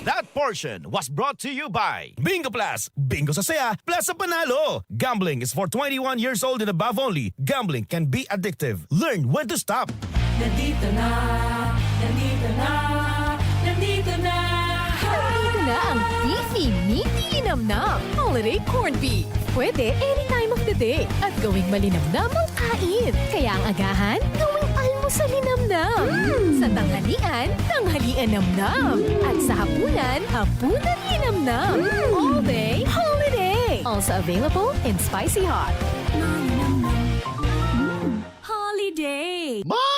That portion was brought to you by Bingo Plus. Bingo sa saya, plus sa panalo. Gambling is for 21 years old and above only. Gambling can be addictive. Learn when to stop. Nandito na, nandito na, nandito na. Nandito na ang beefy, meaty linamnam holiday corned beef. Pwede any time of the day at gawing malinamnam ang kain. Kaya ang agahan, gawing almusal linamnam. Sa tanghalian, tanghalian namnam. At sa hapunan, hapunan linamnam. All day, holiday. Also available in spicy hot. Holiday. Mars!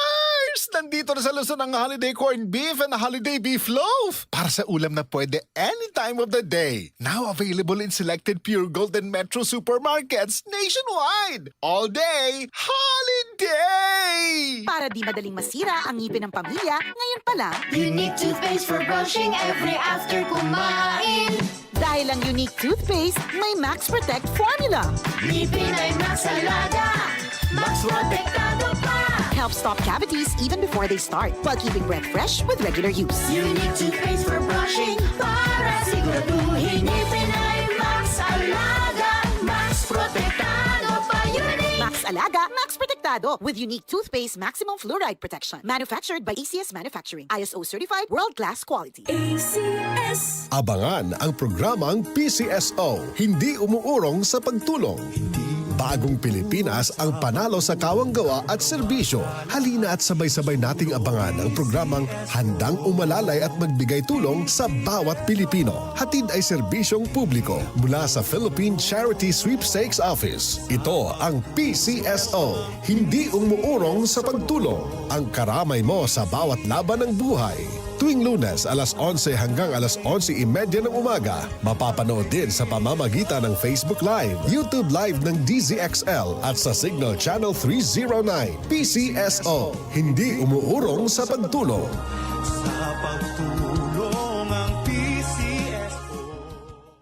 Nandito na sa Luzon ang holiday corned beef and holiday beef loaf. Para sa ulam na pwede any time of the day. Now available in selected Pure Gold and Metro supermarkets nationwide. All day, holiday! Para di madaling masira ang ngipin ng pamilya, ngayon pa lang, Unique toothpaste for brushing every after kumain. dahil ang unique toothpaste, may Max Protect formula. Ngipin ay Max Alaga, Max Protektado pa. Helps stop cavities even before they start, while keeping breath fresh with regular use. Unique toothpaste for brushing para siguraduhin. Ngipin ay Max Alaga, Max Protektado pa. Unique. Max Alaga, Max Protectado with unique toothpaste maximum fluoride protection. Manufactured by ACS Manufacturing. ISO certified world-class quality. ACS. Abangan ang programang PCSO, Hindi Umuurong sa Pagtulong. Bagong Pilipinas ang panalo sa kawang-gawa at serbisyo. Halina at sabay-sabay nating abangan ang programang handang umalalay at magbigay tulong sa bawat Pilipino. Hatid ay serbisyong publiko mula sa Philippine Charity Sweepstakes Office. Ito ang PCSO, Hindi Umuurong sa Pagtulong. Ang karamay mo sa bawat laban ng buhay. Tuwing Lunes, alas 11 hanggang alas 11:30 ng umaga. Mapapanood din sa pamamagitan ng Facebook Live, YouTube Live ng DZXL at sa Signal Channel 309. PCSO, Hindi Umuurong sa Pagtulong.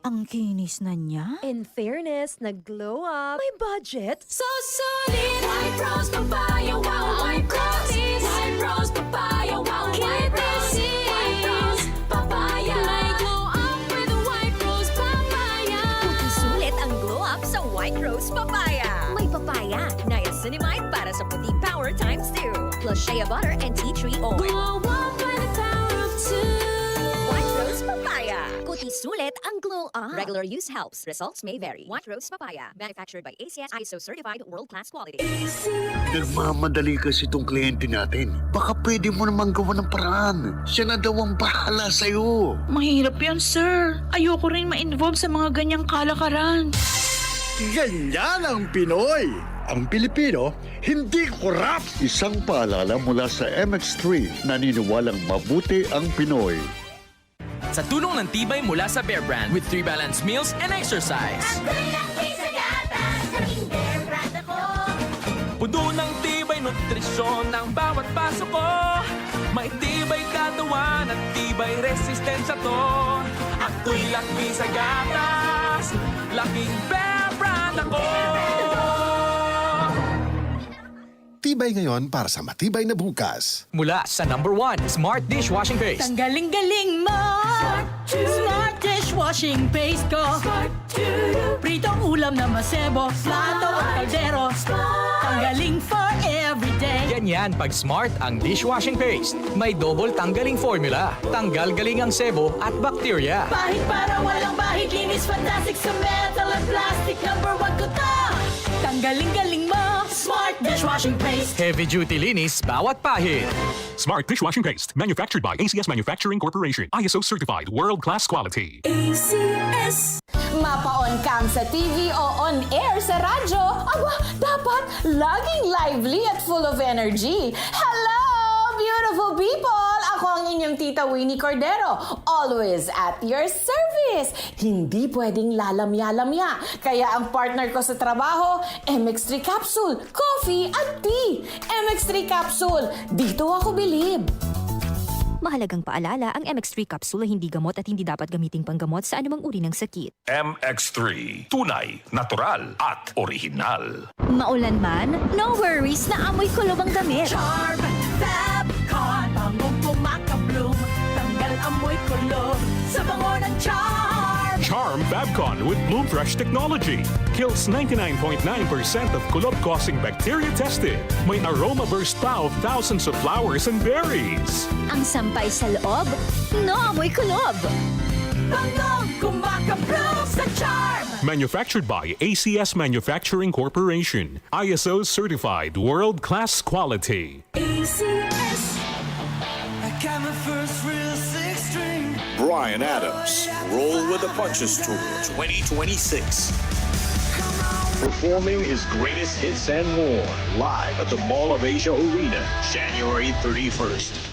Ang kinis na niya. In fairness, nag-glow up. May budget. So solid. White Rose Papaya. Wow, White Rose. White Rose Papaya. Wow, White Rose. White Rose Papaya. May glow up with White Rose Papaya. Sulit ang glow up sa White Rose Papaya. May papaya, niacinamide para sa puting power times 2. Plus shea butter and tea tree oil. Glow up by the power of two. White Rose Papaya. Kuti sulit ang glow up. Regular use helps. Results may vary. White Rose Papaya. Manufactured by ACS ISO certified world-class quality. Nagmamadali kasi itong kliyente natin. Baka pwede mo namang gawa ng paraan. Siya na daw ang bahala sa'yo. Mahirap yan, sir. Ayoko rin ma-involve sa mga ganyang kalakaran. Ganyan ang Pinoy. Ang Pilipino, hindi korap. Isang paalala mula sa MX3, naniniwalang mabuti ang Pinoy. Sa tulong ng tibay mula sa Bear Brand with 3 balanced meals and exercise. Puno ng tibay nutrisyon ng bawat paso ko. May tibay katawan at tibay resistensya to. Ako'y laki sa gatas, laking Bear Brand ako. Tibay ngayon para sa matibay na bukas. Mula sa #1 Smart Dishwashing Paste. Tanggaling-galing mo! Smart dishwashing paste ko. Pritong ulam na masebo, plato at kaldero. Tanggaling for everyday. Ganyan pag Smart ang dishwashing paste. May double tanggaling formula. Tanggal galing ang sebo at bakterya. Bahid para walang bahid, linis fantastic sa metal at plastic. #1 ko to! Tanggaling-galing mo! Smart dishwashing paste. Heavy duty linis bawat pahid. Smart Dishwashing Paste, manufactured by ACS Manufacturing Corporation. ISO certified, world-class quality. ACS. Mapa-on cam sa TV o on air sa radyo, aba, dapat laging lively at full of energy. Hello, beautiful people! Ako ang inyong tita Winnie Cordero, always at your service. Hindi pwedeng lalamya-lamya. Kaya ang partner ko sa trabaho, MX3 Capsule, coffee at tea. MX3 Capsule, dito ako bilib. Mahalagang paalala, ang MX3 capsule ay hindi gamot at hindi dapat gamiting panggamot sa anumang uri ng sakit. MX3, tunay, natural at original. Maulan man, no worries na amoy kulob ang damit. Charm, Fabcon, pangong pumakabloom. Tanggal amoy ko love sa bango ng Charm. Charm Fabcon with Bloom Fresh technology. Kills 99.9% of kulob-causing bacteria tested. May aroma burst pa of thousands of flowers and berries. Ang sampay sa loob, no amoy kulob. Bangong kumakabloom sa Charm. Manufactured by ACS Manufacturing Corporation. ISO certified world-class quality. ACS. I got my first real six string. Brian Adams, Roll with the Punches Tour 2026. Performing his greatest hits and more live at the Mall of Asia Arena, January 31st.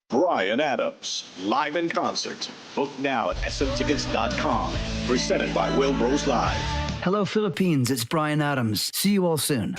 Brian Adams, live in concert. Book now at smtickets.com. Presented by Will Bros Live. Hello, Philippines. It's Brian Adams. See you all soon.